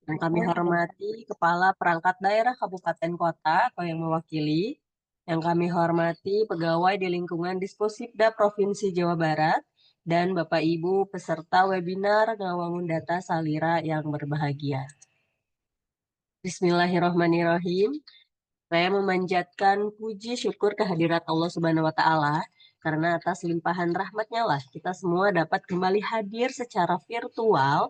Yang kami hormati Kepala Perangkat Daerah Kabupaten Kota atau yang mewakili, yang kami hormati pegawai di lingkungan Disposipda Provinsi Jawa Barat, dan Bapak Ibu peserta webinar Ngawangun Data Salira yang berbahagia. Bismillahirrohmanirrohim. Saya memanjatkan puji syukur kehadirat Allah Subhanahu wa Ta'ala, karena atas limpahan rahmatnya lah kita semua dapat kembali hadir secara virtual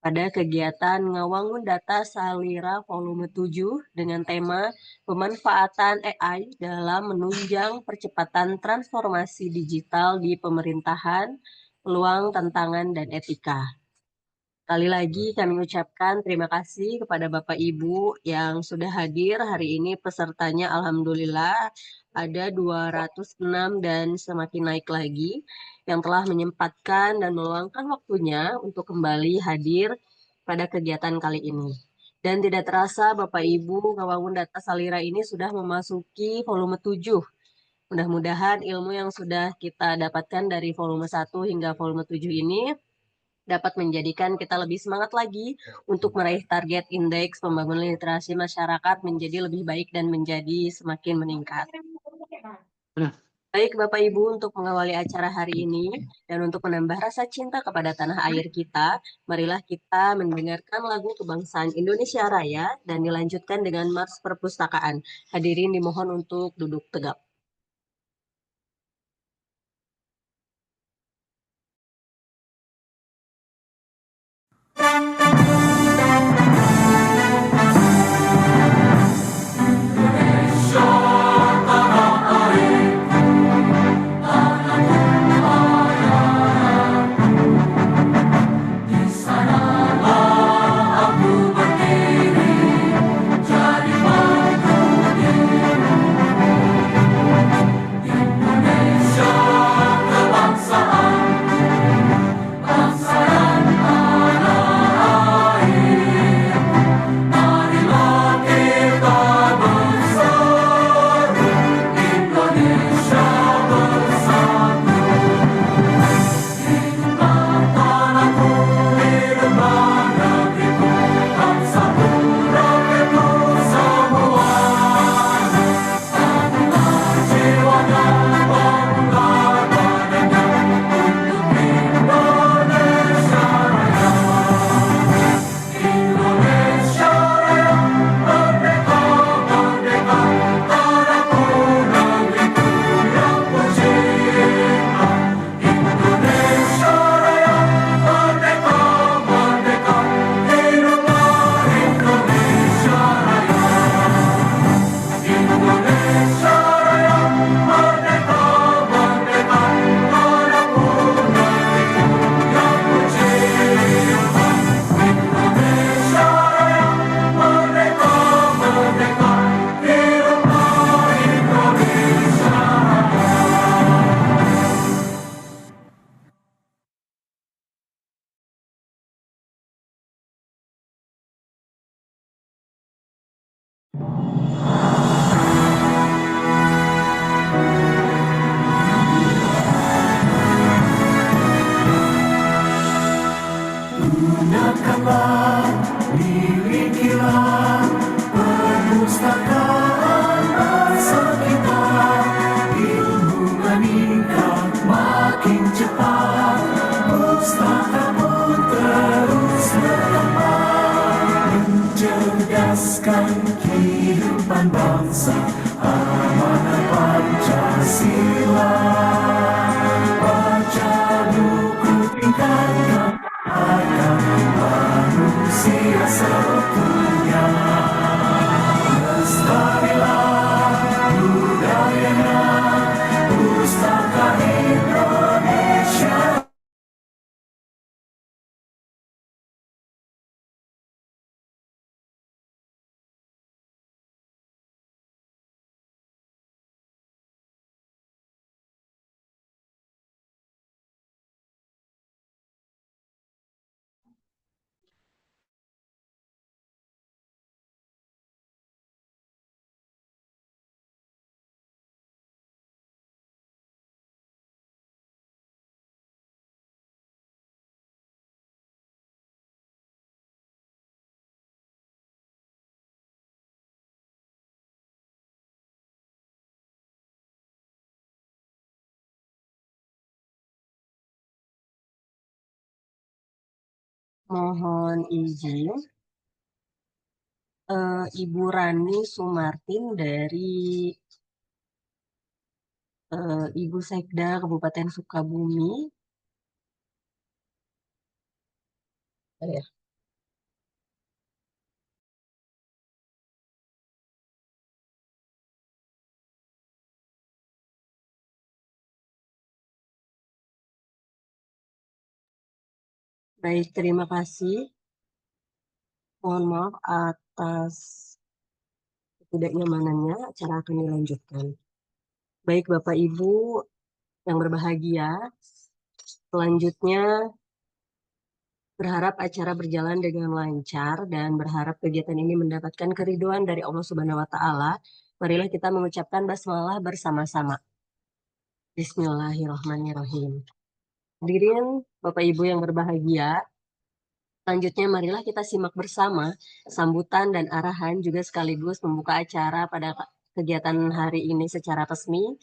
pada kegiatan Ngawangun Data Salira Volume 7 dengan tema pemanfaatan AI dalam menunjang percepatan transformasi digital di pemerintahan, peluang, tantangan, dan etika. Sekali lagi kami ucapkan terima kasih kepada Bapak Ibu yang sudah hadir hari ini. Pesertanya alhamdulillah ada 206 dan semakin naik lagi yang telah menyempatkan dan meluangkan waktunya untuk kembali hadir pada kegiatan kali ini. Dan tidak terasa Bapak Ibu Ngawangun Data Salira ini sudah memasuki volume 7. Mudah-mudahan ilmu yang sudah kita dapatkan dari volume 1 hingga volume 7 ini dapat menjadikan kita lebih semangat lagi untuk meraih target indeks pembangunan literasi masyarakat menjadi lebih baik dan menjadi semakin meningkat. Baik Bapak Ibu, untuk mengawali acara hari ini dan untuk menambah rasa cinta kepada tanah air kita, marilah kita mendengarkan lagu kebangsaan Indonesia Raya dan dilanjutkan dengan Mars Perpustakaan. Hadirin dimohon untuk duduk tegap. Gunakanlah, milikilah perpustakaan bangsa kita. Ilmu meningkat makin cepat, pustaka pun terus berkembang. Mencerdaskan kehidupan bangsa, amanat Pancasila. Baca buku tingkatkan manusia seutuhnya. Mohon izin, Ibu Rani Sumartin dari Ibu Sekda Kabupaten Sukabumi. Ada ya? Baik, terima kasih. Mohon maaf atas ketidaknyamanannya, acara akan dilanjutkan. Baik, Bapak Ibu yang berbahagia, selanjutnya berharap acara berjalan dengan lancar dan berharap kegiatan ini mendapatkan keriduan dari Allah Subhanahu wa Ta'ala. Marilah kita mengucapkan basmalah bersama-sama. Bismillahirrahmanirrahim. Hadirin Bapak Ibu yang berbahagia, selanjutnya marilah kita simak bersama sambutan dan arahan juga sekaligus membuka acara pada kegiatan hari ini secara resmi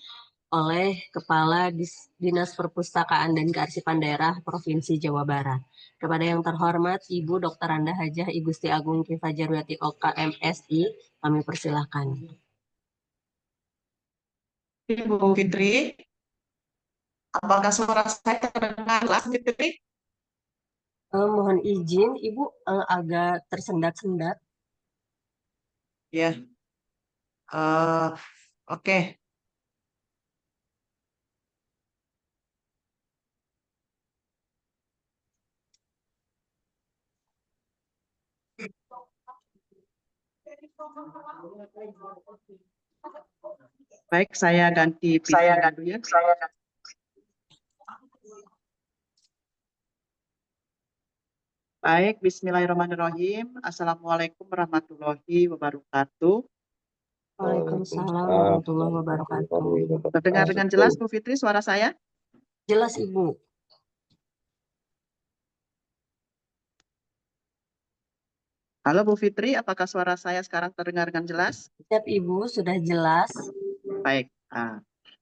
oleh Kepala Dinas Perpustakaan dan Kearsipan Daerah Provinsi Jawa Barat. Kepada yang terhormat Ibu Dr. Anda Hajah I Gusti Agung Ki Fajarwati OK MSI, kami persilahkan. Ibu Fitri, apakah suara saya terdengar jelas, Fitri? Mohon izin, Ibu agak tersendat-sendat. Ya, oke. Baik, saya ganti PC dulu ya. Baik, Bismillahirrahmanirrahim. Assalamualaikum warahmatullahi wabarakatuh. Waalaikumsalam warahmatullahi wabarakatuh. Terdengar dengan jelas, Bu Fitri, suara saya? Jelas, Ibu. Halo Bu Fitri, apakah suara saya sekarang terdengar dengan jelas? Siap, Ibu, sudah jelas. Baik.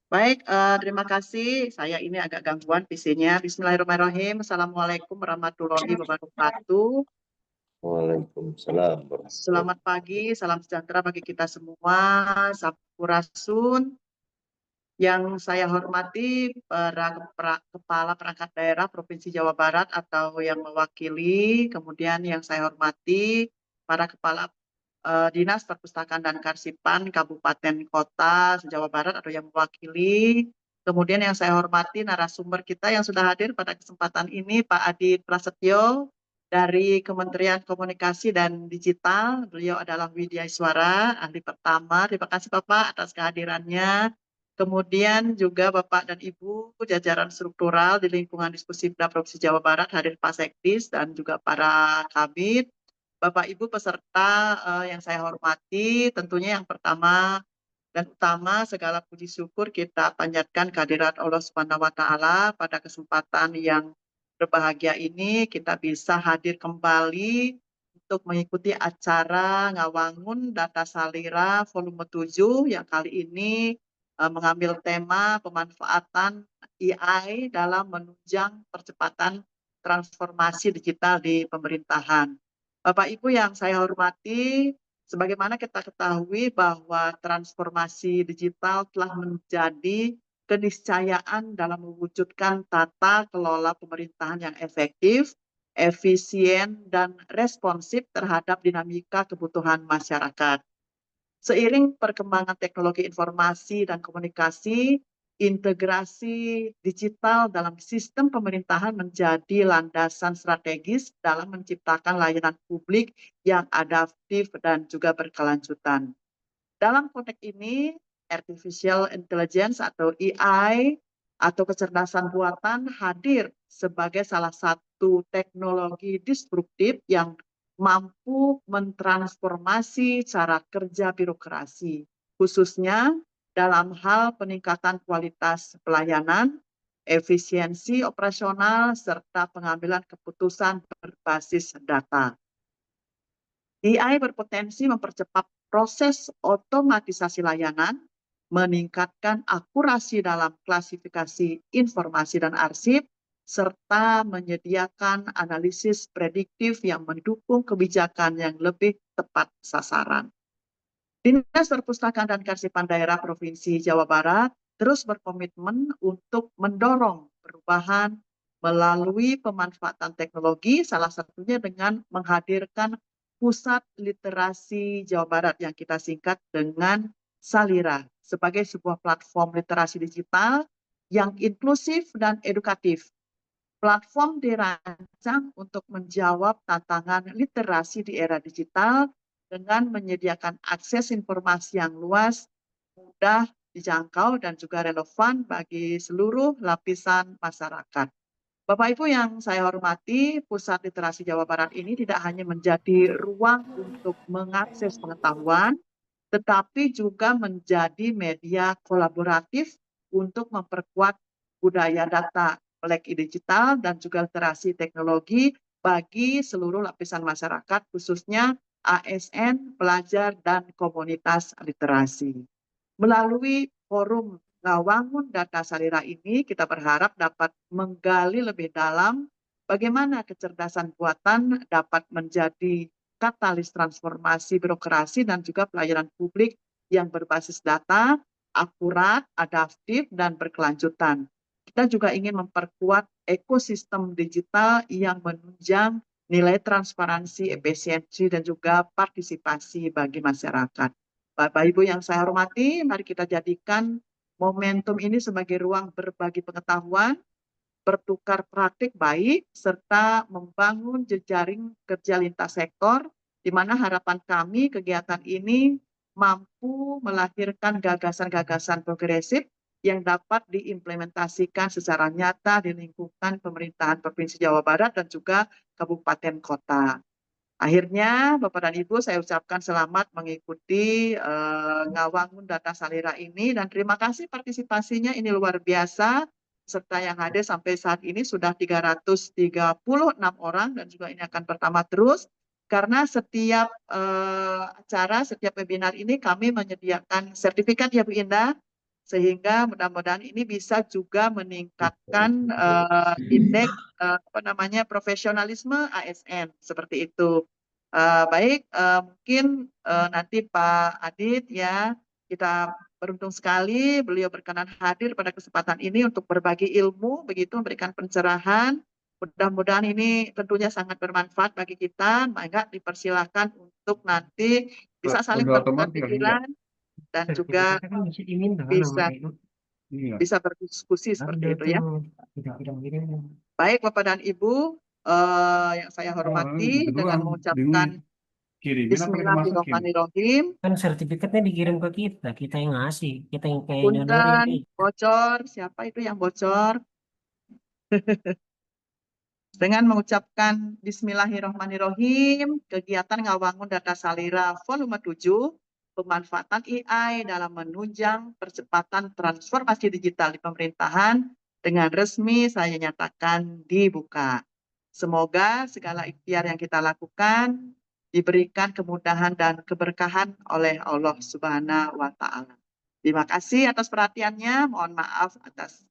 Baik, terima kasih. Saya ini agak gangguan PC-nya. Bismillahirrahmanirrahim. Assalamualaikum warahmatullahi wabarakatuh. Waalaikumsalam. Selamat pagi, salam sejahtera bagi kita semua. Sampurasun. Yang saya hormati para kepala perangkat daerah Provinsi Jawa Barat atau yang mewakili, kemudian yang saya hormati para kepala Dinas Perpustakaan dan Kearsipan Kabupaten Kota Jawa Barat atau yang mewakili. Kemudian yang saya hormati narasumber kita yang sudah hadir pada kesempatan ini, Pak Adi Prasetyo dari Kementerian Komunikasi dan Digital. Beliau adalah Widya Iswara, ahli pertama. Terima kasih Bapak atas kehadirannya. Kemudian juga Bapak dan Ibu jajaran struktural di lingkungan diskusi Provinsi Jawa Barat hadir Pak Sekdis dan juga para kabit. Bapak Ibu peserta yang saya hormati, tentunya yang pertama dan utama segala puji syukur kita panjatkan kehadirat Allah Subhanahu wa Ta'ala pada kesempatan yang berbahagia ini kita bisa hadir kembali untuk mengikuti acara Ngawangun Data Salira volume 7 yang kali ini mengambil tema pemanfaatan AI dalam menunjang percepatan transformasi digital di pemerintahan. Bapak Ibu yang saya hormati, sebagaimana kita ketahui bahwa transformasi digital telah menjadi keniscayaan dalam mewujudkan tata kelola pemerintahan yang efektif, efisien, dan responsif terhadap dinamika kebutuhan masyarakat. Seiring perkembangan teknologi informasi dan komunikasi, integrasi digital dalam sistem pemerintahan menjadi landasan strategis dalam menciptakan layanan publik yang adaptif dan juga berkelanjutan. Dalam konteks ini, artificial intelligence atau AI atau kecerdasan buatan hadir sebagai salah satu teknologi disruptif yang mampu mentransformasi cara kerja birokrasi, khususnya dalam hal peningkatan kualitas pelayanan, efisiensi operasional, serta pengambilan keputusan berbasis data. AI berpotensi mempercepat proses otomatisasi layanan, meningkatkan akurasi dalam klasifikasi informasi dan arsip, serta menyediakan analisis prediktif yang mendukung kebijakan yang lebih tepat sasaran. Dinas Perpustakaan dan Kearsipan Daerah Provinsi Jawa Barat terus berkomitmen untuk mendorong perubahan melalui pemanfaatan teknologi, salah satunya dengan menghadirkan Pusat Literasi Jawa Barat yang kita singkat dengan Salira sebagai sebuah platform literasi digital yang inklusif dan edukatif. Platform dirancang untuk menjawab tantangan literasi di era digital dengan menyediakan akses informasi yang luas, mudah dijangkau, dan juga relevan bagi seluruh lapisan masyarakat. Bapak Ibu yang saya hormati, Pusat Literasi Jawa Barat ini tidak hanya menjadi ruang untuk mengakses pengetahuan, tetapi juga menjadi media kolaboratif untuk memperkuat budaya data melek digital dan juga literasi teknologi bagi seluruh lapisan masyarakat, khususnya ASN, pelajar, dan komunitas literasi. Melalui forum Ngawangun Data Salira ini, kita berharap dapat menggali lebih dalam bagaimana kecerdasan buatan dapat menjadi katalis transformasi birokrasi dan juga pelayanan publik yang berbasis data, akurat, adaptif, dan berkelanjutan. Kita juga ingin memperkuat ekosistem digital yang menunjang nilai transparansi, efisiensi, dan juga partisipasi bagi masyarakat. Bapak Ibu yang saya hormati, mari kita jadikan momentum ini sebagai ruang berbagi pengetahuan, bertukar praktik baik, serta membangun jejaring kerja lintas sektor, di mana harapan kami kegiatan ini mampu melahirkan gagasan-gagasan progresif yang dapat diimplementasikan secara nyata di lingkungan pemerintahan Provinsi Jawa Barat dan juga kabupaten kota. Akhirnya, Bapak dan Ibu, saya ucapkan selamat mengikuti Ngawangun Data Salira ini dan terima kasih partisipasinya, ini luar biasa. Serta yang hadir sampai saat ini sudah 336 orang dan juga ini akan bertambah terus. Karena setiap acara, setiap webinar ini kami menyediakan sertifikat ya Bu Indah, sehingga mudah-mudahan ini bisa juga meningkatkan indeks profesionalisme ASN seperti itu. Baik, mungkin nanti Pak Adit ya, kita beruntung sekali beliau berkenan hadir pada kesempatan ini untuk berbagi ilmu, begitu memberikan pencerahan. Mudah-mudahan ini tentunya sangat bermanfaat bagi kita. Maka dipersilakan untuk nanti bisa saling bertukar pikiran dan juga bisa berdiskusi seperti itu ya. Baik Bapak dan Ibu, yang saya hormati dengan mengucapkan Bismillahirrahmanirrahim. Kan sertifikatnya dikirim ke kita, kita yang ngasih, kita yang kayak nyodorin. Punten, bocor, siapa itu yang bocor? Dengan mengucapkan Bismillahirrahmanirrahim, kegiatan Ngawangun Data Salira volume 7, pemanfaatan AI dalam menunjang percepatan transformasi digital di pemerintahan dengan resmi saya nyatakan dibuka. Semoga segala ikhtiar yang kita lakukan diberikan kemudahan dan keberkahan oleh Allah Subhanahu wa Ta'ala. Terima kasih atas perhatiannya. Mohon maaf atas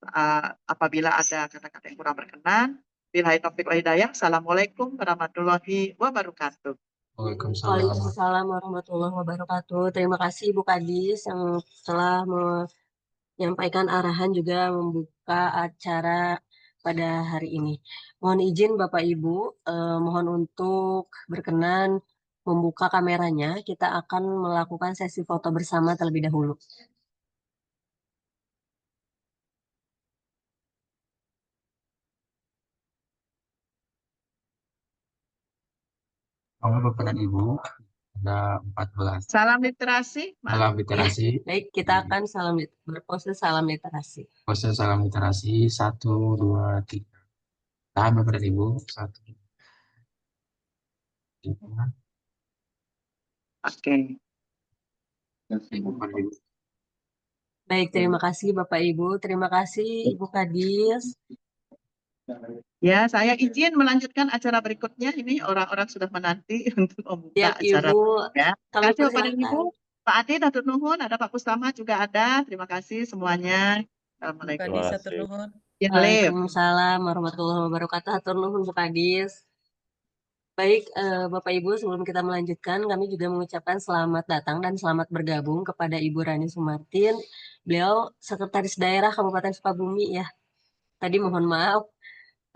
apabila ada kata-kata yang kurang berkenan. Billahi taufiq wal hidayah. Assalamualaikum warahmatullahi wabarakatuh. Waalaikumsalam warahmatullahi wabarakatuh. Terima kasih Ibu Kadis yang telah menyampaikan arahan juga membuka acara pada hari ini. Mohon izin Bapak Ibu, mohon untuk berkenan membuka kameranya. Kita akan melakukan sesi foto bersama terlebih dahulu. Bapak dan Ibu, ada 14. Salam literasi. Salam literasi. Baik, kita akan berpose salam literasi. Pose salam literasi. 1, 2, 3. Tahan Bapak dan Ibu. 1, 2, 3. Oke. Baik, terima kasih Bapak Ibu. Terima kasih Ibu Kadis. Ya, saya izin melanjutkan acara berikutnya. Ini orang-orang sudah menanti untuk membuka Siap acara. Ibu, Ya. kami Terima kasih Bapak dan persilahkan. Ibu. Pak Adi, Datuk Nuhun, ada Pak Pustama juga ada. Terima kasih semuanya. Assalamualaikum. Terima kasih. Ya, Lip. Waalaikumsalam warahmatullahi wabarakatuh. Hatur nuhun Bu Kadis. Baik, Bapak Ibu, sebelum kita melanjutkan, kami juga mengucapkan selamat datang dan selamat bergabung kepada Ibu Rani Sumartin. Beliau Sekretaris Daerah Kabupaten Sukabumi ya. Tadi mohon maaf,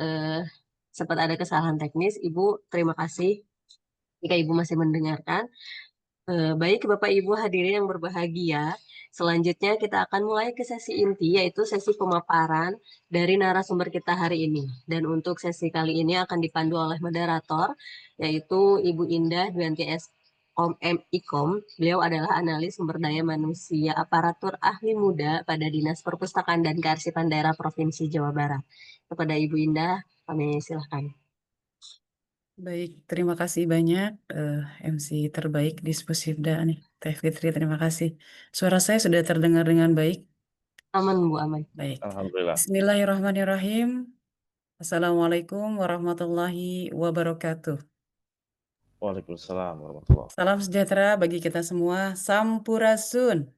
eh, sempat ada kesalahan teknis. Ibu, terima kasih jika Ibu masih mendengarkan. Baik, Bapak Ibu hadirin yang berbahagia. Selanjutnya kita akan mulai ke sesi inti, yaitu sesi pemaparan dari narasumber kita hari ini. Dan untuk sesi kali ini akan dipandu oleh moderator, yaitu Ibu Indah Dwianti S. Ikom. Beliau adalah analis sumber daya manusia aparatur ahli muda pada Dinas Perpustakaan dan Kearsipan Daerah Provinsi Jawa Barat. Kepada Ibu Indah, kami silahkan. Baik, terima kasih banyak MC terbaik di Pusibda nih, Teh Fitri, terima kasih. Suara saya sudah terdengar dengan baik. Aman, Bu, aman. Baik. Alhamdulillah. Bismillahirrahmanirrahim. Assalamualaikum warahmatullahi wabarakatuh. Waalaikumsalam warahmatullahi wabarakatuh. Salam sejahtera bagi kita semua. Sampurasun.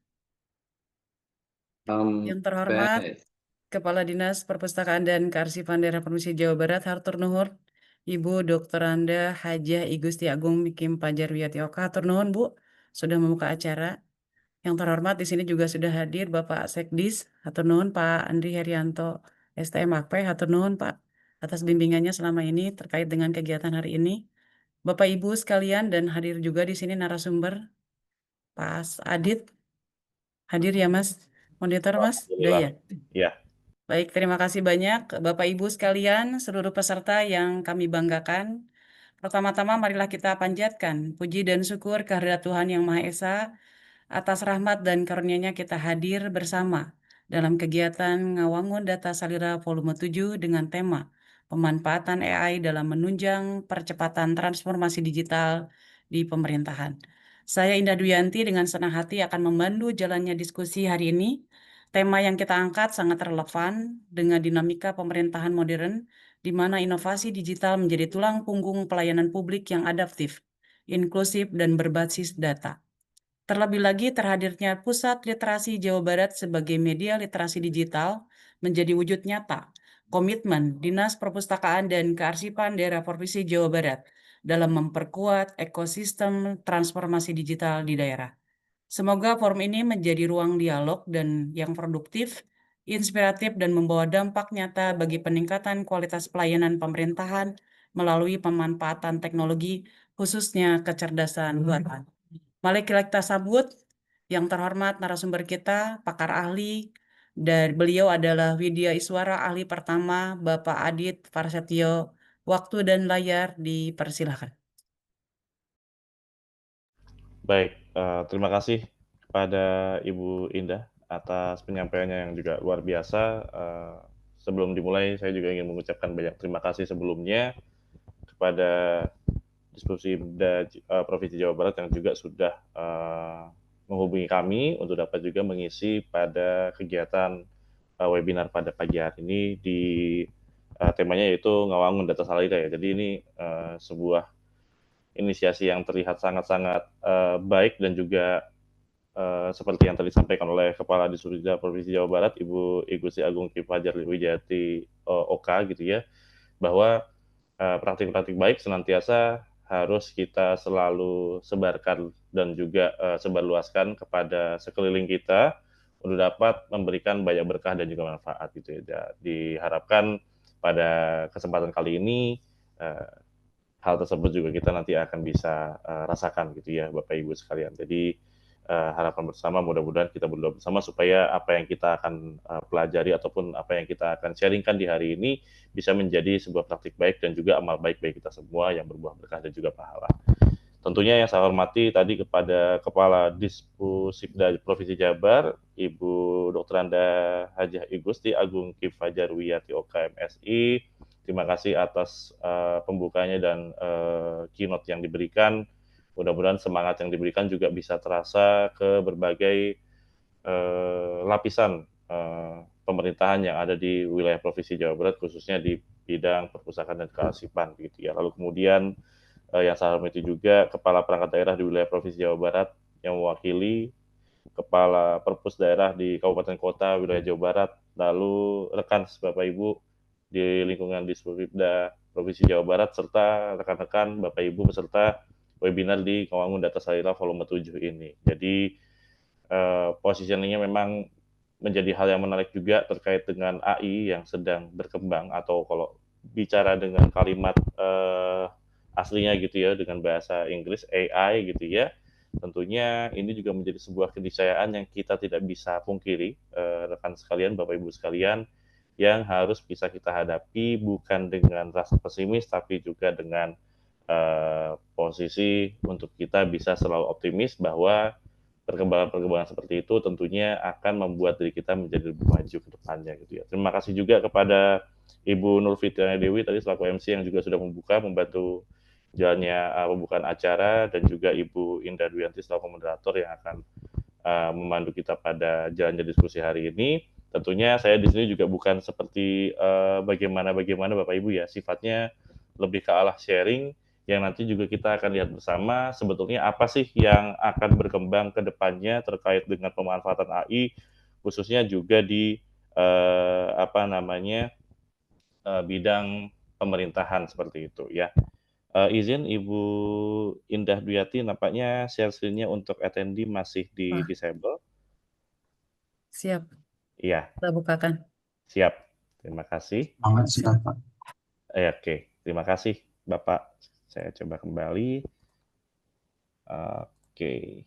Yang terhormat Kepala Dinas Perpustakaan dan Kearsipan Daerah Provinsi Jawa Barat, Hatur Nuhun, Ibu Dr. Anda Hajah Igusti Agung Kim Fajar Wiyati Oka. Hatur nuhun, Bu, sudah membuka acara. Yang terhormat di sini juga sudah hadir Bapak Sekdis, hatur nuhun Pak Andri Herianto, STM Akpe, hatur nuhun Pak atas bimbingannya selama ini terkait dengan kegiatan hari ini. Bapak Ibu sekalian dan hadir juga di sini narasumber Pak Adit, hadir ya Mas, monitor Mas, udah ya? Ya. Baik, terima kasih banyak Bapak Ibu sekalian, seluruh peserta yang kami banggakan. Pertama-tama marilah kita panjatkan puji dan syukur kehadirat Tuhan Yang Maha Esa atas rahmat dan karunia-Nya kita hadir bersama dalam kegiatan Ngawangun Data Salira Volume 7 dengan tema pemanfaatan AI dalam menunjang percepatan transformasi digital di pemerintahan. Saya Indah Duyanti dengan senang hati akan memandu jalannya diskusi hari ini. Tema yang kita angkat sangat relevan dengan dinamika pemerintahan modern, di mana inovasi digital menjadi tulang punggung pelayanan publik yang adaptif, inklusif, dan berbasis data. Terlebih lagi terhadirnya Pusat Literasi Jawa Barat sebagai media literasi digital menjadi wujud nyata komitmen Dinas Perpustakaan dan Kearsipan Daerah Provinsi Jawa Barat dalam memperkuat ekosistem transformasi digital di daerah. Semoga forum ini menjadi ruang dialog dan yang produktif, inspiratif, dan membawa dampak nyata bagi peningkatan kualitas pelayanan pemerintahan melalui pemanfaatan teknologi, khususnya kecerdasan buatan. Mari kita sambut yang terhormat narasumber kita, pakar ahli, dan beliau adalah Widya Iswara, ahli pertama, Bapak Adit Farsetio. Waktu dan layar dipersilahkan. Baik, terima kasih kepada Ibu Indah atas penyampaiannya yang juga luar biasa. Sebelum dimulai, saya juga ingin mengucapkan banyak terima kasih sebelumnya kepada Dispusibda Provinsi Jawa Barat yang juga sudah menghubungi kami untuk dapat juga mengisi pada kegiatan webinar pada pagi hari ini di temanya yaitu Ngawangun Data Salira ya. Jadi ini sebuah inisiasi yang terlihat sangat-sangat baik dan juga seperti yang tadi disampaikan oleh Kepala Dispusbida Provinsi Jawa Barat, Ibu Igusti Agung Kim Fajar Wijati Oka gitu ya, bahwa praktik-praktik baik senantiasa harus kita selalu sebarkan dan juga sebarluaskan kepada sekeliling kita untuk dapat memberikan banyak berkah dan juga manfaat gitu ya. Diharapkan pada kesempatan kali ini hal tersebut juga kita nanti akan bisa rasakan gitu ya Bapak Ibu sekalian. Jadi harapan bersama mudah-mudahan kita berdoa bersama supaya apa yang kita akan pelajari ataupun apa yang kita akan sharingkan di hari ini bisa menjadi sebuah praktik baik dan juga amal baik bagi kita semua yang berbuah berkah dan juga pahala. Tentunya yang saya hormati tadi kepada Kepala Dispusibda Provinsi Jabar, Ibu Dr. Anda Hajah Igusti Agung Kim Fajar Wiyati OKMSI. Terima kasih atas pembukanya dan keynote yang diberikan. Mudah-mudahan semangat yang diberikan juga bisa terasa ke berbagai lapisan pemerintahan yang ada di wilayah Provinsi Jawa Barat, khususnya di bidang perpustakaan dan kearsipan gitu ya. Lalu kemudian yang saya hormati juga Kepala Perangkat Daerah di wilayah Provinsi Jawa Barat yang mewakili kepala perpus daerah di kabupaten kota wilayah Jawa Barat, lalu rekan Bapak Ibu di lingkungan Disputbida Provinsi Jawa Barat, serta rekan-rekan Bapak Ibu peserta webinar di Kawangun Data Salila volume 7 ini. Jadi positioningnya memang menjadi hal yang menarik juga terkait dengan AI yang sedang berkembang, atau kalau bicara dengan kalimat aslinya gitu ya, dengan bahasa Inggris AI gitu ya. Tentunya ini juga menjadi sebuah keniscayaan yang kita tidak bisa pungkiri, rekan sekalian, Bapak Ibu sekalian, yang harus bisa kita hadapi bukan dengan rasa pesimis, tapi juga dengan posisi untuk kita bisa selalu optimis bahwa perkembangan-perkembangan seperti itu tentunya akan membuat diri kita menjadi lebih maju ke depannya gitu ya. Terima kasih juga kepada Ibu Nur Fitriana Dewi tadi selaku MC yang juga sudah membantu jalannya pembukaan acara, dan juga Ibu Indah Duyanti selaku moderator yang akan memandu kita pada jalannya diskusi hari ini. Tentunya saya di sini juga bukan seperti bagaimana Bapak Ibu ya, sifatnya lebih ke arah sharing yang nanti juga kita akan lihat bersama sebetulnya apa sih yang akan berkembang ke depannya terkait dengan pemanfaatan AI, khususnya juga di bidang pemerintahan seperti itu ya. Izin Ibu Indah Duyati, nampaknya share screen-nya untuk attendee masih di Wah, disable. siap. Iya, Kita bukakan. siap. Terima kasih. Semangat sudah, Pak. Oke, terima kasih Bapak. Saya coba kembali. Oke.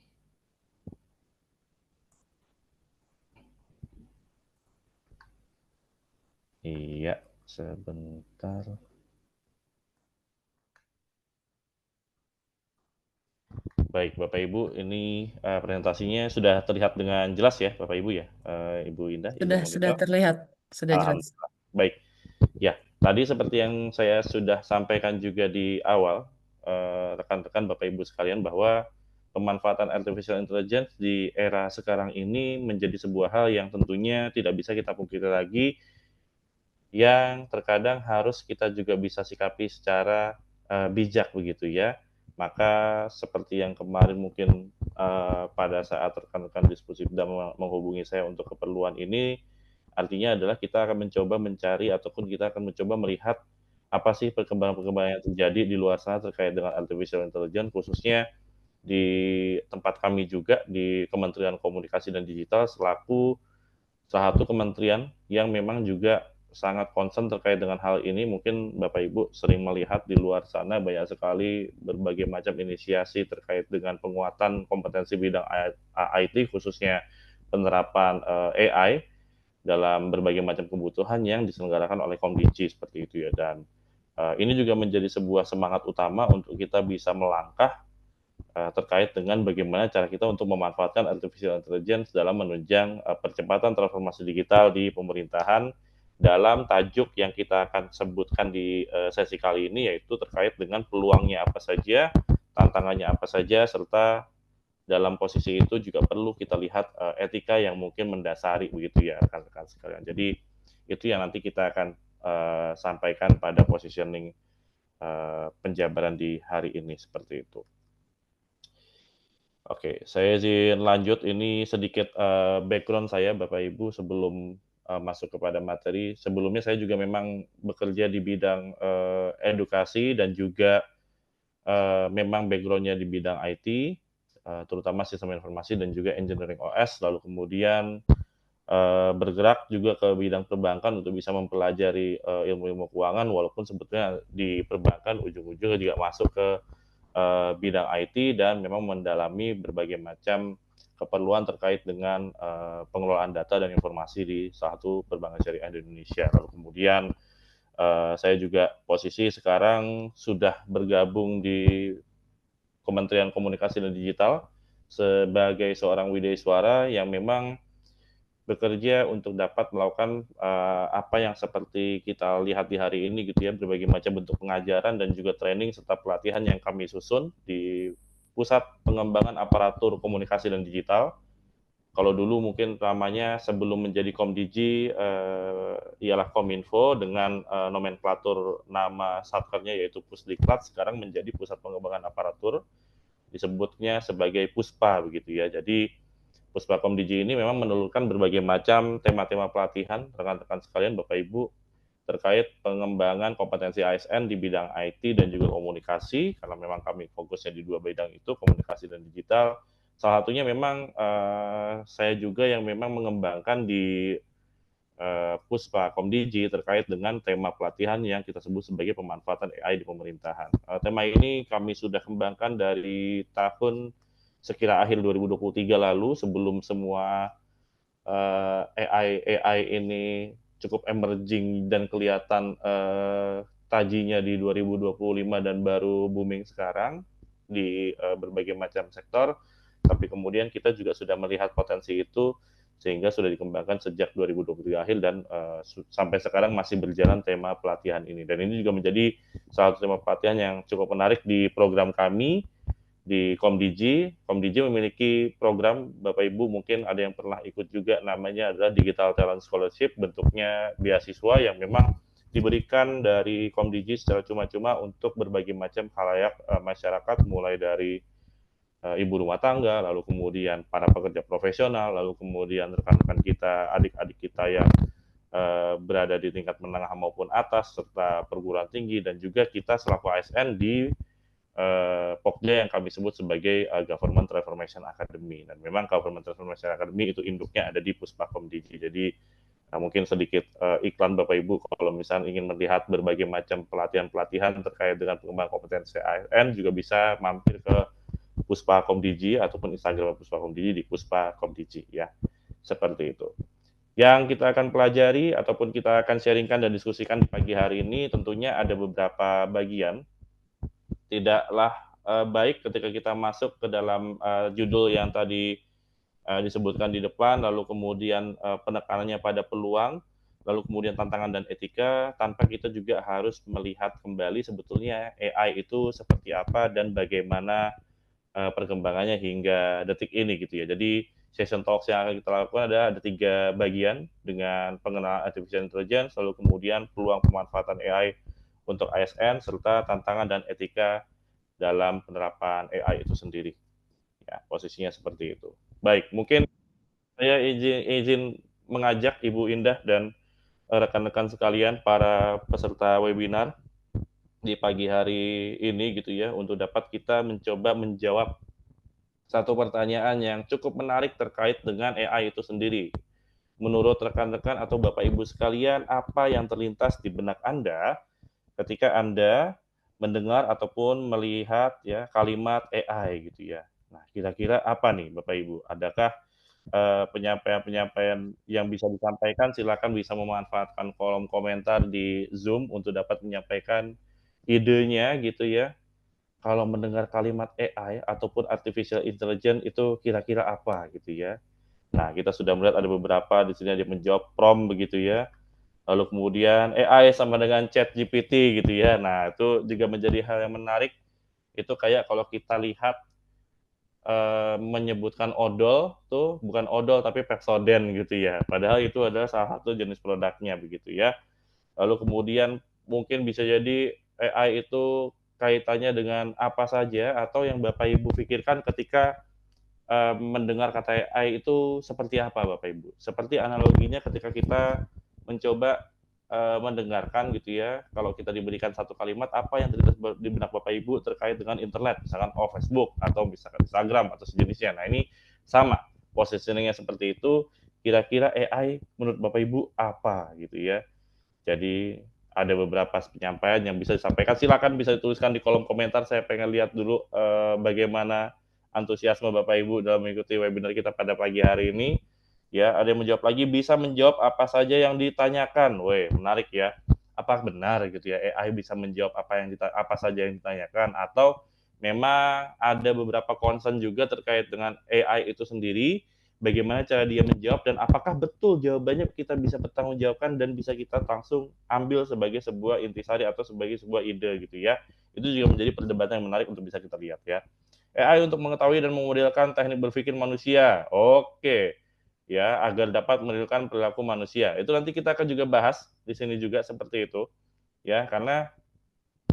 Iya, sebentar. Baik, Bapak Ibu, ini presentasinya sudah terlihat dengan jelas ya, Bapak Ibu ya, Ibu Indah, Ibu Sudah Monitor. terlihat, sudah jelas. Alhamdulillah. Baik, ya. Tadi seperti yang saya sudah sampaikan juga di awal, rekan-rekan Bapak Ibu sekalian, bahwa pemanfaatan artificial intelligence di era sekarang ini menjadi sebuah hal yang tentunya tidak bisa kita pungkiri lagi, yang terkadang harus kita juga bisa sikapi secara bijak begitu ya. Maka seperti yang kemarin mungkin pada saat rekan-rekan diskusi sudah menghubungi saya untuk keperluan ini, artinya adalah kita akan mencoba mencari ataupun kita akan mencoba melihat apa sih perkembangan-perkembangan yang terjadi di luar sana terkait dengan artificial intelligence, khususnya di tempat kami juga di Kementerian Komunikasi dan Digital selaku salah satu kementerian yang memang juga sangat concern terkait dengan hal ini. Mungkin Bapak Ibu sering melihat di luar sana banyak sekali berbagai macam inisiasi terkait dengan penguatan kompetensi bidang IT, khususnya penerapan AI dalam berbagai macam kebutuhan yang diselenggarakan oleh Komdigi seperti itu ya. Dan ini juga menjadi sebuah semangat utama untuk kita bisa melangkah terkait dengan bagaimana cara kita untuk memanfaatkan artificial intelligence dalam menunjang percepatan transformasi digital di pemerintahan, dalam tajuk yang kita akan sebutkan di sesi kali ini, yaitu terkait dengan peluangnya apa saja, tantangannya apa saja, serta dalam posisi itu juga perlu kita lihat etika yang mungkin mendasari begitu ya rekan-rekan sekalian. Jadi itu yang nanti kita akan sampaikan pada positioning penjabaran di hari ini seperti itu. Oke, saya izin lanjut. Ini sedikit background saya, Bapak Ibu, sebelum masuk kepada materi. Sebelumnya saya juga memang bekerja di bidang edukasi dan juga memang background-nya di bidang IT, terutama sistem informasi dan juga engineering OS. Lalu kemudian bergerak juga ke bidang perbankan untuk bisa mempelajari ilmu-ilmu keuangan, walaupun sebetulnya di perbankan ujung-ujungnya juga masuk ke bidang IT dan memang mendalami berbagai macam keperluan terkait dengan pengelolaan data dan informasi di salah satu perbankan syariah di Indonesia. Lalu kemudian saya juga posisi sekarang sudah bergabung di Kementerian Komunikasi dan Digital sebagai seorang widesuara yang memang bekerja untuk dapat melakukan apa yang seperti kita lihat di hari ini gitu ya, berbagai macam bentuk pengajaran dan juga training serta pelatihan yang kami susun di Pusat Pengembangan Aparatur Komunikasi dan Digital. Kalau dulu mungkin namanya sebelum menjadi Komdigi ialah Kominfo dengan nomenklatur nama satkernya yaitu Pusdiklat, sekarang menjadi Pusat Pengembangan Aparatur, disebutnya sebagai Puspa begitu ya. Jadi Puspakom Digi ini memang menelurkan berbagai macam tema-tema pelatihan rekan-rekan sekalian, Bapak Ibu, terkait pengembangan kompetensi ASN di bidang IT dan juga komunikasi, karena memang kami fokusnya di dua bidang itu, komunikasi dan digital. Salah satunya memang saya juga yang memang mengembangkan di Puspakom Digi terkait dengan tema pelatihan yang kita sebut sebagai pemanfaatan AI di pemerintahan. Tema ini kami sudah kembangkan dari tahun sekira akhir 2023 lalu, sebelum semua AI ini cukup emerging dan kelihatan tajinya di 2025 dan baru booming sekarang di berbagai macam sektor. Tapi kemudian kita juga sudah melihat potensi itu sehingga sudah dikembangkan sejak 2023 akhir dan sampai sekarang masih berjalan tema pelatihan ini. Dan ini juga menjadi salah satu tema pelatihan yang cukup menarik di program kami di Komdigi. Komdigi memiliki program, Bapak Ibu mungkin ada yang pernah ikut juga, namanya adalah Digital Talent Scholarship, bentuknya beasiswa yang memang diberikan dari Komdigi secara cuma-cuma untuk berbagai macam khalayak masyarakat, mulai dari ibu rumah tangga, lalu kemudian para pekerja profesional, lalu kemudian rekan-rekan kita, adik-adik kita yang berada di tingkat menengah maupun atas, serta perguruan tinggi, dan juga kita selaku ASN di Pokja yang kami sebut sebagai Government Transformation Academy. Dan memang Government Transformation Academy itu induknya ada di Puspakom Digi. Jadi mungkin sedikit iklan Bapak Ibu, kalau misalnya ingin melihat berbagai macam pelatihan-pelatihan terkait dengan pengembangan kompetensi ASN, juga bisa mampir ke Puspakom Digi ataupun Instagram Puspakom Digi di Puspakom Digi ya. Seperti itu. Yang kita akan pelajari ataupun kita akan sharingkan dan diskusikan di pagi hari ini tentunya ada beberapa bagian. Tidaklah baik ketika kita masuk ke dalam judul yang tadi disebutkan di depan, lalu kemudian penekanannya pada peluang, lalu kemudian tantangan dan etika, tanpa kita juga harus melihat kembali sebetulnya AI itu seperti apa dan bagaimana perkembangannya hingga detik ini gitu ya. Jadi session talks yang akan kita lakukan ada 3 bagian, dengan pengenalan artificial intelligence, lalu kemudian peluang pemanfaatan AI untuk ASN, serta tantangan dan etika dalam penerapan AI itu sendiri. Ya, posisinya seperti itu. Baik, mungkin saya izin mengajak Ibu Indah dan rekan-rekan sekalian, para peserta webinar di pagi hari ini gitu ya, untuk dapat kita mencoba menjawab satu pertanyaan yang cukup menarik terkait dengan AI itu sendiri. Menurut rekan-rekan atau Bapak Ibu sekalian, apa yang terlintas di benak Anda ketika Anda mendengar ataupun melihat ya kalimat AI gitu ya. Nah, kira-kira apa nih Bapak Ibu? Adakah penyampaian-penyampaian yang bisa disampaikan? Silakan bisa memanfaatkan kolom komentar di Zoom untuk dapat menyampaikan idenya gitu ya. Kalau mendengar kalimat AI ataupun artificial intelligence itu kira-kira apa gitu ya. Nah, kita sudah melihat ada beberapa di sini yang menjawab prompt begitu ya. Lalu kemudian AI sama dengan ChatGPT gitu ya. Nah, itu juga menjadi hal yang menarik. Itu kayak kalau kita lihat menyebutkan odol tuh bukan odol tapi Pepsodent gitu ya. Padahal itu adalah salah satu jenis produknya begitu ya. Lalu kemudian mungkin bisa jadi AI itu kaitannya dengan apa saja, atau yang Bapak Ibu pikirkan ketika mendengar kata AI itu seperti apa Bapak Ibu? Seperti analoginya ketika kita mencoba mendengarkan gitu ya, kalau kita diberikan satu kalimat, apa yang terlintas di benak Bapak Ibu terkait dengan internet, misalkan Facebook atau misalkan Instagram atau sejenisnya. Nah, ini sama positioningnya seperti itu. Kira-kira AI menurut Bapak Ibu apa gitu ya? Jadi ada beberapa penyampaian yang bisa disampaikan. Silakan bisa dituliskan di kolom komentar. Saya pengen lihat dulu bagaimana antusiasme Bapak Ibu dalam mengikuti webinar kita pada pagi hari ini. Ya, ada yang menjawab lagi, bisa menjawab apa saja yang ditanyakan. Weh, menarik ya. Apa benar gitu ya AI bisa menjawab apa saja yang ditanyakan, atau memang ada beberapa concern juga terkait dengan AI itu sendiri, bagaimana cara dia menjawab dan apakah betul jawabannya kita bisa bertanggungjawabkan dan bisa kita langsung ambil sebagai sebuah intisari atau sebagai sebuah ide gitu ya. Itu juga menjadi perdebatan yang menarik untuk bisa kita lihat ya. AI untuk mengetahui dan memodelkan teknik berpikir manusia. Oke. Ya, agar dapat menirukan perilaku manusia. Itu nanti kita akan juga bahas di sini juga seperti itu. Ya, karena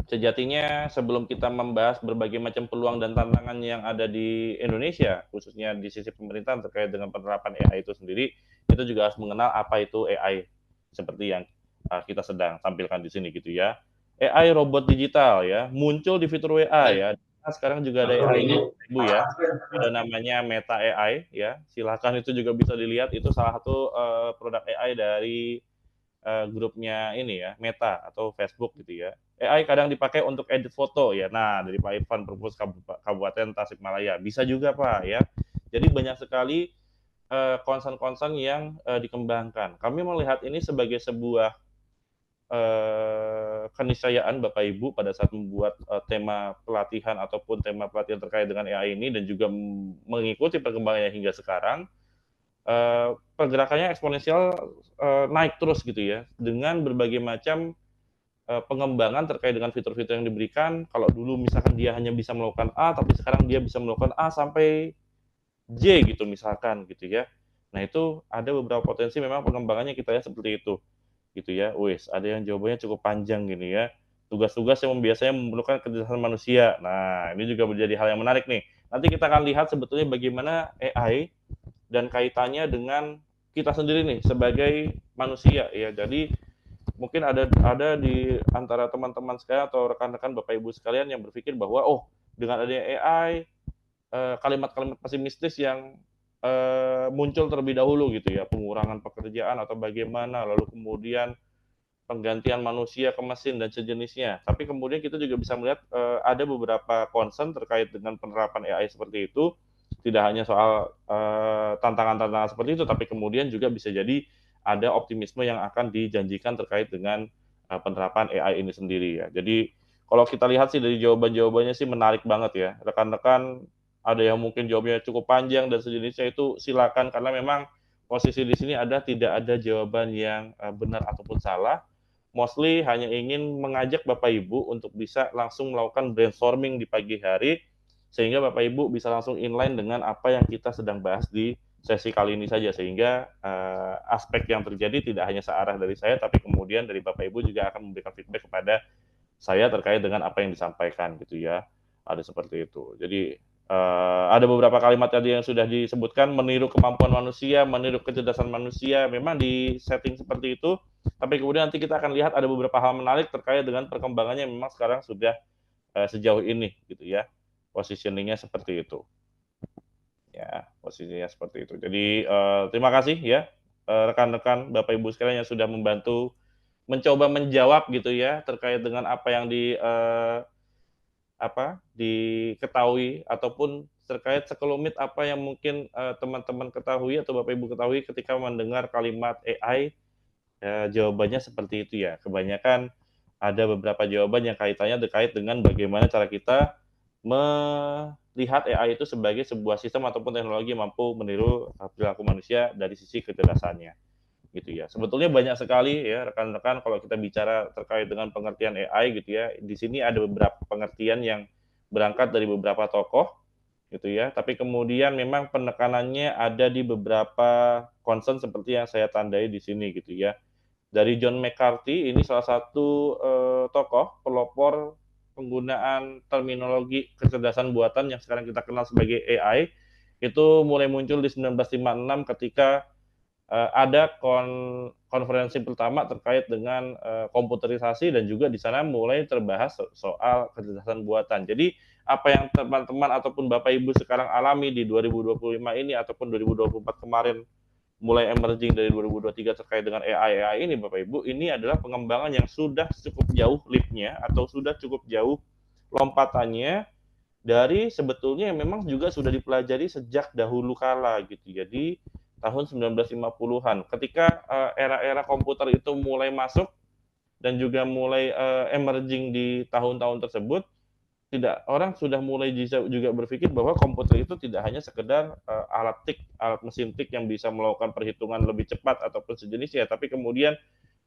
sejatinya sebelum kita membahas berbagai macam peluang dan tantangan yang ada di Indonesia, khususnya di sisi pemerintahan terkait dengan penerapan AI itu sendiri, kita juga harus mengenal apa itu AI seperti yang kita sedang tampilkan di sini gitu ya. AI robot digital ya, muncul di fitur WA ya. Nah, sekarang juga ada AI Ibu ya. Ada namanya Meta AI ya. Silakan itu juga bisa dilihat, itu salah satu produk AI dari grupnya ini ya, Meta atau Facebook gitu ya. AI kadang dipakai untuk edit foto ya. Nah, dari Pak Irfan Perpus Kabupaten Tasikmalaya. Bisa juga Pak ya. Jadi banyak sekali concern-concern yang dikembangkan. Kami melihat ini sebagai sebuah keniscayaan Bapak Ibu pada saat membuat tema pelatihan ataupun tema pelatihan terkait dengan AI ini dan juga mengikuti perkembangannya hingga sekarang. Pergerakannya eksponensial naik terus gitu ya, dengan berbagai macam pengembangan terkait dengan fitur-fitur yang diberikan. Kalau dulu misalkan dia hanya bisa melakukan A, tapi sekarang dia bisa melakukan A sampai J gitu misalkan gitu ya. Nah itu ada beberapa potensi memang pengembangannya kita lihat seperti itu gitu ya. Wis, ada yang jawabannya cukup panjang gini ya. Tugas-tugas yang biasanya memerlukan kecerdasan manusia. Nah, ini juga menjadi hal yang menarik nih. Nanti kita akan lihat sebetulnya bagaimana AI dan kaitannya dengan kita sendiri nih sebagai manusia ya. Jadi mungkin ada di antara teman-teman sekalian atau rekan-rekan Bapak Ibu sekalian yang berpikir bahwa oh dengan adanya AI kalimat-kalimat pesimistis yang muncul terlebih dahulu gitu ya, pengurangan pekerjaan atau bagaimana, lalu kemudian penggantian manusia ke mesin dan sejenisnya. Tapi kemudian kita juga bisa melihat ada beberapa concern terkait dengan penerapan AI seperti itu. Tidak hanya soal tantangan-tantangan seperti itu, tapi kemudian juga bisa jadi ada optimisme yang akan dijanjikan terkait dengan penerapan AI ini sendiri ya. Jadi kalau kita lihat sih dari jawaban-jawabannya sih menarik banget ya. Rekan-rekan ada yang mungkin jawabnya cukup panjang dan sejenisnya itu silakan karena memang posisi di sini tidak ada jawaban yang benar ataupun salah. Mostly hanya ingin mengajak Bapak Ibu untuk bisa langsung melakukan brainstorming di pagi hari sehingga Bapak Ibu bisa langsung inline dengan apa yang kita sedang bahas di sesi kali ini saja sehingga aspek yang terjadi tidak hanya searah dari saya tapi kemudian dari Bapak Ibu juga akan memberikan feedback kepada saya terkait dengan apa yang disampaikan gitu ya. Ada seperti itu. Jadi ada beberapa kalimat tadi yang sudah disebutkan, meniru kemampuan manusia, meniru kecerdasan manusia, memang di setting seperti itu, tapi kemudian nanti kita akan lihat ada beberapa hal menarik terkait dengan perkembangannya memang sekarang sudah sejauh ini gitu ya, positioningnya seperti itu. Ya, posisinya seperti itu. Jadi terima kasih ya rekan-rekan Bapak Ibu sekalian yang sudah membantu mencoba menjawab gitu ya terkait dengan apa yang diketahui ataupun terkait sekelumit apa yang mungkin teman-teman ketahui atau Bapak Ibu ketahui ketika mendengar kalimat AI, jawabannya seperti itu ya. Kebanyakan ada beberapa jawaban yang kaitannya terkait dengan bagaimana cara kita melihat AI itu sebagai sebuah sistem ataupun teknologi yang mampu meniru perilaku manusia dari sisi kecerdasannya. Gitu ya. Sebetulnya banyak sekali ya rekan-rekan kalau kita bicara terkait dengan pengertian AI gitu ya. Di sini ada beberapa pengertian yang berangkat dari beberapa tokoh gitu ya. Tapi kemudian memang penekanannya ada di beberapa concern seperti yang saya tandai di sini gitu ya. Dari John McCarthy ini salah satu tokoh pelopor penggunaan terminologi kecerdasan buatan yang sekarang kita kenal sebagai AI itu mulai muncul di 1956 ketika ada konferensi pertama terkait dengan komputerisasi dan juga di sana mulai terbahas soal kecerdasan buatan. Jadi apa yang teman-teman ataupun Bapak Ibu sekarang alami di 2025 ini ataupun 2024 kemarin mulai emerging dari 2023 terkait dengan AI ini Bapak Ibu, ini adalah pengembangan yang sudah cukup jauh leap-nya atau sudah cukup jauh lompatannya dari sebetulnya yang memang juga sudah dipelajari sejak dahulu kala gitu. Jadi tahun 1950-an ketika era-era komputer itu mulai masuk dan juga mulai emerging di tahun-tahun tersebut, tidak orang sudah mulai juga berpikir bahwa komputer itu tidak hanya sekedar alat mesin tik yang bisa melakukan perhitungan lebih cepat ataupun sejenisnya, tapi kemudian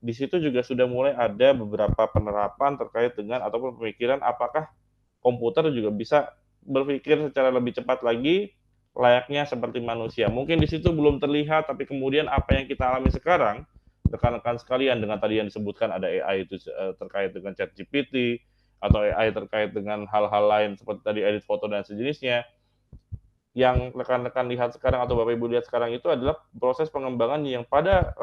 di situ juga sudah mulai ada beberapa penerapan terkait dengan ataupun pemikiran apakah komputer juga bisa berpikir secara lebih cepat lagi layaknya seperti manusia. Mungkin di situ belum terlihat, tapi kemudian apa yang kita alami sekarang, rekan-rekan sekalian dengan tadi yang disebutkan ada AI itu terkait dengan ChatGPT, atau AI terkait dengan hal-hal lain seperti tadi edit foto dan sejenisnya, yang rekan-rekan lihat sekarang atau Bapak Ibu lihat sekarang itu adalah proses pengembangan yang pada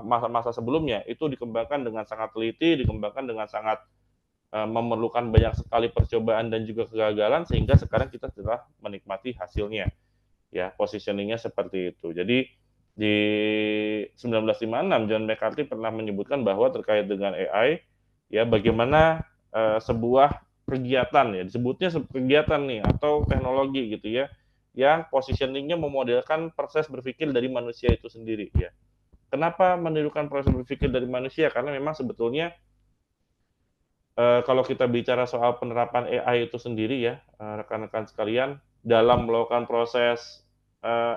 masa-masa sebelumnya itu dikembangkan dengan sangat teliti, dikembangkan dengan sangat memerlukan banyak sekali percobaan dan juga kegagalan, sehingga sekarang kita telah menikmati hasilnya. Ya, positioningnya seperti itu. Jadi di 1956 John McCarthy pernah menyebutkan bahwa terkait dengan AI, ya bagaimana sebuah kegiatan, ya disebutnya kegiatan nih atau teknologi gitu ya, yang positioningnya memodelkan proses berpikir dari manusia itu sendiri ya. Kenapa menirukan proses berpikir dari manusia? Karena memang sebetulnya kalau kita bicara soal penerapan AI itu sendiri ya, rekan-rekan sekalian, dalam melakukan proses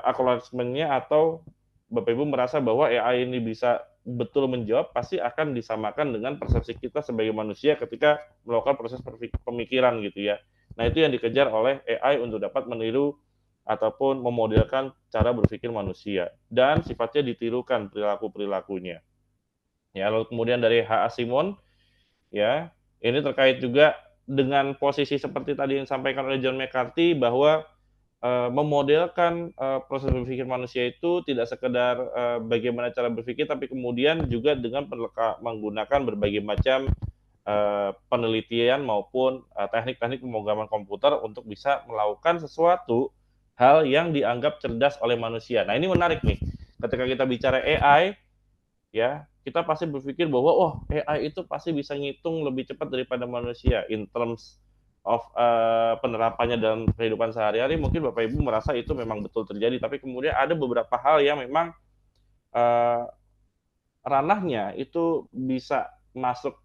acknowledgement-nya atau Bapak Ibu merasa bahwa AI ini bisa betul menjawab, pasti akan disamakan dengan persepsi kita sebagai manusia ketika melakukan proses pemikiran gitu ya. Nah, itu yang dikejar oleh AI untuk dapat meniru ataupun memodelkan cara berpikir manusia dan sifatnya ditirukan perilaku-perilakunya. Ya, lalu kemudian dari H.A. Simon, ya, ini terkait juga dengan posisi seperti tadi yang disampaikan oleh John McCarthy bahwa memodelkan proses berpikir manusia itu tidak sekedar bagaimana cara berpikir, tapi kemudian juga dengan menggunakan berbagai macam penelitian maupun teknik-teknik pemrograman komputer untuk bisa melakukan sesuatu hal yang dianggap cerdas oleh manusia. Nah, ini menarik nih. Ketika kita bicara AI, ya kita pasti berpikir bahwa oh AI itu pasti bisa ngitung lebih cepat daripada manusia in terms of penerapannya dalam kehidupan sehari-hari. Mungkin Bapak Ibu merasa itu memang betul terjadi, tapi kemudian ada beberapa hal yang memang ranahnya itu bisa masuk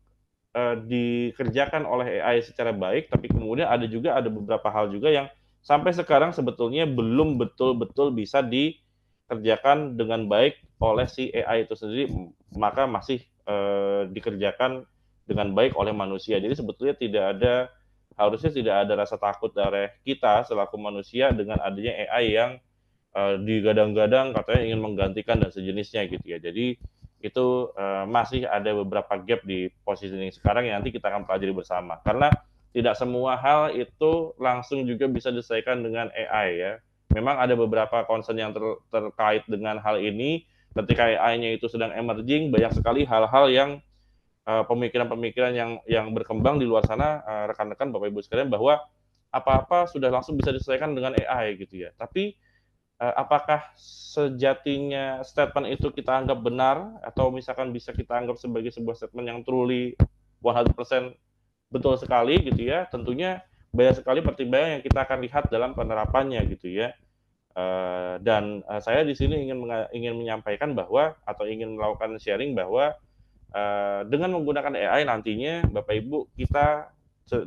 dikerjakan oleh AI secara baik, tapi kemudian ada beberapa hal juga yang sampai sekarang sebetulnya belum betul-betul bisa dikerjakan dengan baik oleh si AI itu sendiri, maka masih dikerjakan dengan baik oleh manusia. Jadi sebetulnya harusnya tidak ada rasa takut dari kita selaku manusia dengan adanya AI yang digadang-gadang katanya ingin menggantikan dan sejenisnya gitu ya. Jadi itu masih ada beberapa gap di positioning sekarang yang nanti kita akan pelajari bersama. Karena tidak semua hal itu langsung juga bisa diselesaikan dengan AI ya. Memang ada beberapa concern yang terkait dengan hal ini. Ketika AI-nya itu sedang emerging, banyak sekali hal-hal yang pemikiran-pemikiran yang berkembang di luar sana, rekan-rekan Bapak Ibu sekalian, bahwa apa-apa sudah langsung bisa diselesaikan dengan AI gitu ya. Tapi apakah sejatinya statement itu kita anggap benar atau misalkan bisa kita anggap sebagai sebuah statement yang truly 100% betul sekali gitu ya? Tentunya banyak sekali pertimbangan yang kita akan lihat dalam penerapannya gitu ya. Dan saya di sini ingin menyampaikan bahwa atau ingin melakukan sharing bahwa dengan menggunakan AI nantinya Bapak Ibu kita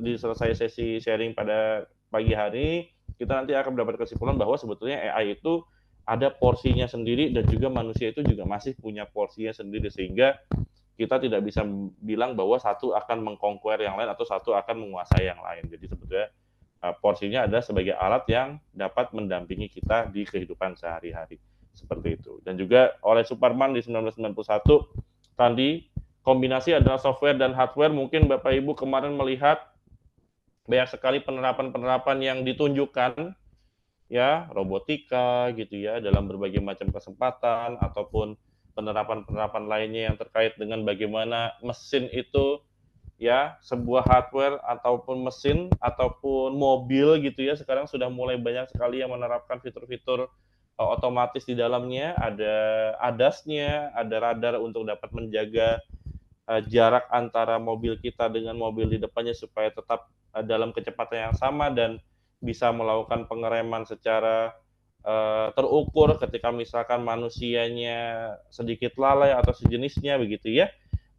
di selesai sesi sharing pada pagi hari, kita nanti akan mendapat kesimpulan bahwa sebetulnya AI itu ada porsinya sendiri dan juga manusia itu juga masih punya porsinya sendiri, sehingga kita tidak bisa bilang bahwa satu akan mengkonquer yang lain atau satu akan menguasai yang lain. Jadi sebetulnya porsinya ada sebagai alat yang dapat mendampingi kita di kehidupan sehari-hari seperti itu. Dan juga oleh Superman di 1991 tadi, kombinasi adalah software dan hardware. Mungkin Bapak Ibu kemarin melihat banyak sekali penerapan-penerapan yang ditunjukkan ya, robotika gitu ya, dalam berbagai macam kesempatan ataupun penerapan-penerapan lainnya yang terkait dengan bagaimana mesin itu ya, sebuah hardware ataupun mesin ataupun mobil gitu ya, sekarang sudah mulai banyak sekali yang menerapkan fitur-fitur otomatis di dalamnya. Ada ADAS-nya, ada radar untuk dapat menjaga jarak antara mobil kita dengan mobil di depannya supaya tetap dalam kecepatan yang sama dan bisa melakukan pengereman secara terukur ketika misalkan manusianya sedikit lalai atau sejenisnya begitu ya.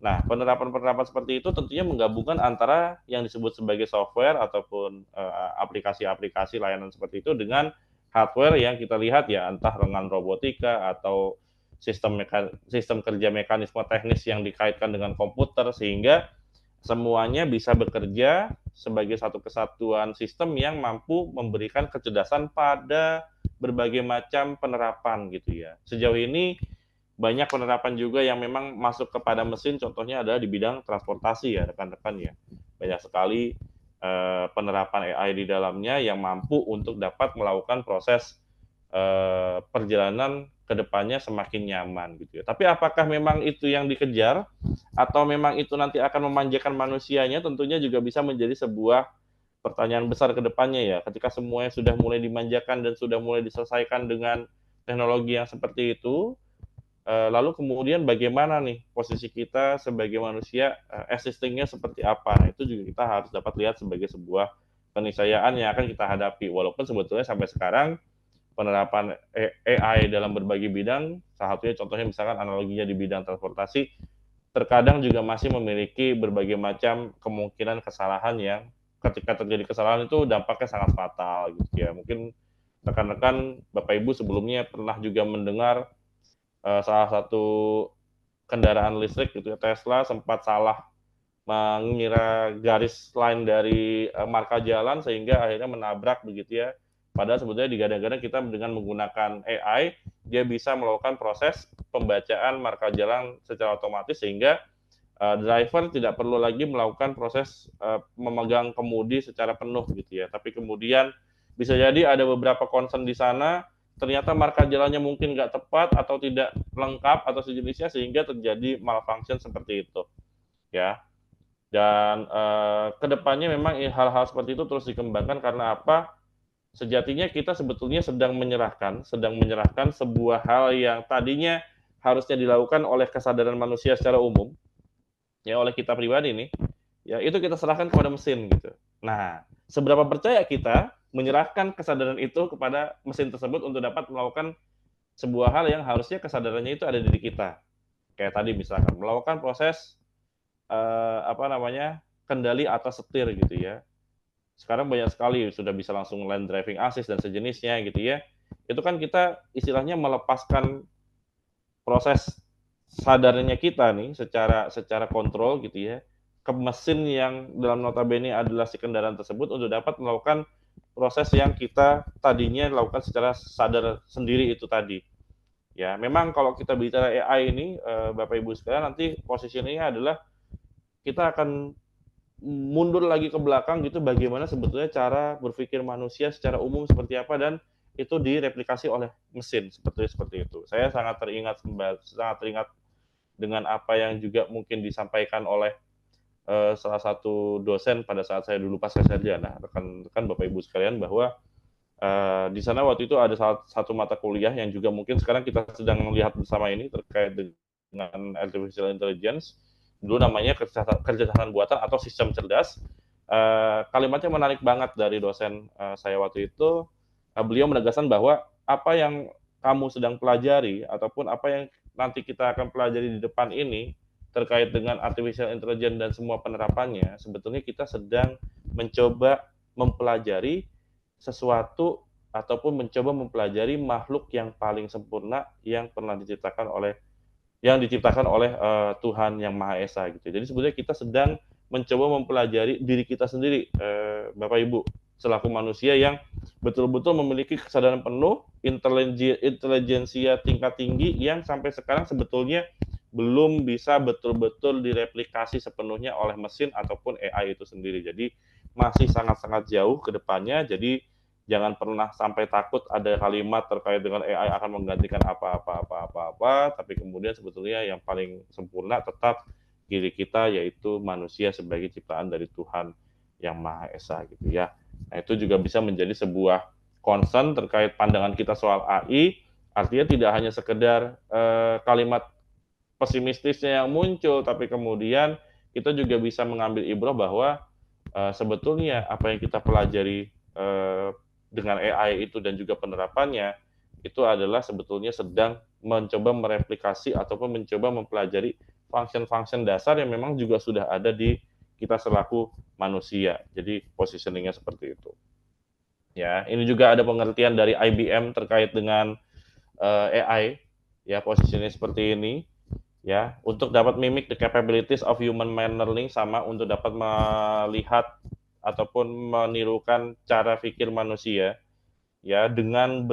Nah, penerapan-penerapan seperti itu tentunya menggabungkan antara yang disebut sebagai software ataupun aplikasi-aplikasi layanan seperti itu dengan hardware yang kita lihat ya, entah dengan robotika atau sistem kerja mekanisme teknis yang dikaitkan dengan komputer, sehingga semuanya bisa bekerja sebagai satu kesatuan sistem yang mampu memberikan kecerdasan pada berbagai macam penerapan gitu ya. Sejauh ini banyak penerapan juga yang memang masuk kepada mesin, contohnya adalah di bidang transportasi ya rekan-rekan ya. Banyak sekali penerapan AI di dalamnya yang mampu untuk dapat melakukan proses perjalanan ke depannya semakin nyaman gitu ya. Tapi apakah memang itu yang dikejar atau memang itu nanti akan memanjakan manusianya, tentunya juga bisa menjadi sebuah pertanyaan besar ke depannya ya. Ketika semuanya sudah mulai dimanjakan dan sudah mulai diselesaikan dengan teknologi yang seperti itu, lalu kemudian bagaimana nih posisi kita sebagai manusia, existing-nya seperti apa. Nah, itu juga kita harus dapat lihat sebagai sebuah keniscayaan yang akan kita hadapi. Walaupun sebetulnya sampai sekarang penerapan AI dalam berbagai bidang, salah satunya contohnya misalkan analoginya di bidang transportasi, terkadang juga masih memiliki berbagai macam kemungkinan kesalahan yang ketika terjadi kesalahan itu dampaknya sangat fatal gitu ya. Mungkin rekan-rekan Bapak Ibu sebelumnya pernah juga mendengar salah satu kendaraan listrik gitu ya, Tesla sempat salah mengira garis line dari marka jalan sehingga akhirnya menabrak begitu ya. Padahal sebetulnya digadang-gadang kita dengan menggunakan AI, dia bisa melakukan proses pembacaan marka jalan secara otomatis sehingga driver tidak perlu lagi melakukan proses memegang kemudi secara penuh gitu ya. Tapi kemudian bisa jadi ada beberapa concern di sana, ternyata marka jalannya mungkin nggak tepat atau tidak lengkap atau sejenisnya sehingga terjadi malfunction seperti itu ya. Dan kedepannya memang hal-hal seperti itu terus dikembangkan karena apa? Sejatinya kita sebetulnya sedang menyerahkan sebuah hal yang tadinya harusnya dilakukan oleh kesadaran manusia secara umum, ya oleh kita pribadi nih, ya itu kita serahkan kepada mesin gitu. Nah, seberapa percaya kita menyerahkan kesadaran itu kepada mesin tersebut untuk dapat melakukan sebuah hal yang harusnya kesadarannya itu ada di diri kita. Kayak tadi misalkan melakukan proses kendali atas setir gitu ya. Sekarang banyak sekali sudah bisa langsung land driving assist dan sejenisnya gitu ya. Itu kan kita istilahnya melepaskan proses sadarnya kita nih secara kontrol gitu ya ke mesin yang dalam notabene adalah si kendaraan tersebut untuk dapat melakukan proses yang kita tadinya lakukan secara sadar sendiri itu tadi. Ya, memang kalau kita bicara AI ini Bapak Ibu sekalian nanti posisinya adalah kita akan mundur lagi ke belakang gitu bagaimana sebetulnya cara berpikir manusia secara umum seperti apa dan itu direplikasi oleh mesin seperti itu. Saya sangat teringat dengan apa yang juga mungkin disampaikan oleh salah satu dosen pada saat saya dulu pasca sarjana, rekan-rekan Bapak Ibu sekalian bahwa di sana waktu itu ada satu mata kuliah yang juga mungkin sekarang kita sedang melihat bersama ini terkait dengan artificial intelligence. Dulu namanya kecerdasan buatan atau sistem cerdas. Kalimatnya menarik banget dari dosen saya waktu itu. Beliau menegaskan bahwa apa yang kamu sedang pelajari ataupun apa yang nanti kita akan pelajari di depan ini terkait dengan artificial intelligence dan semua penerapannya, sebetulnya kita sedang mencoba mempelajari sesuatu ataupun mencoba mempelajari makhluk yang paling sempurna yang pernah diciptakan oleh Tuhan Yang Maha Esa gitu. Jadi sebetulnya kita sedang mencoba mempelajari diri kita sendiri, Bapak Ibu, selaku manusia yang betul-betul memiliki kesadaran penuh, intelijensia tingkat tinggi yang sampai sekarang sebetulnya belum bisa betul-betul direplikasi sepenuhnya oleh mesin ataupun AI itu sendiri. Jadi masih sangat-sangat jauh ke depannya. Jadi jangan pernah sampai takut ada kalimat terkait dengan AI akan menggantikan apa-apa, tapi kemudian sebetulnya yang paling sempurna tetap diri kita, yaitu manusia sebagai ciptaan dari Tuhan Yang Maha Esa gitu ya. Nah, itu juga bisa menjadi sebuah concern terkait pandangan kita soal AI, artinya tidak hanya sekedar kalimat pesimistisnya yang muncul, tapi kemudian kita juga bisa mengambil ibrah bahwa sebetulnya apa yang kita pelajari dengan AI itu dan juga penerapannya itu adalah sebetulnya sedang mencoba mereplikasi ataupun mencoba mempelajari function-function dasar yang memang juga sudah ada di kita selaku manusia. Jadi positioningnya seperti itu. Ya, ini juga ada pengertian dari IBM terkait dengan AI. Ya, positioning seperti ini. Ya, untuk dapat mimic the capabilities of human mind learning sama untuk dapat melihat ataupun menirukan cara pikir manusia ya dengan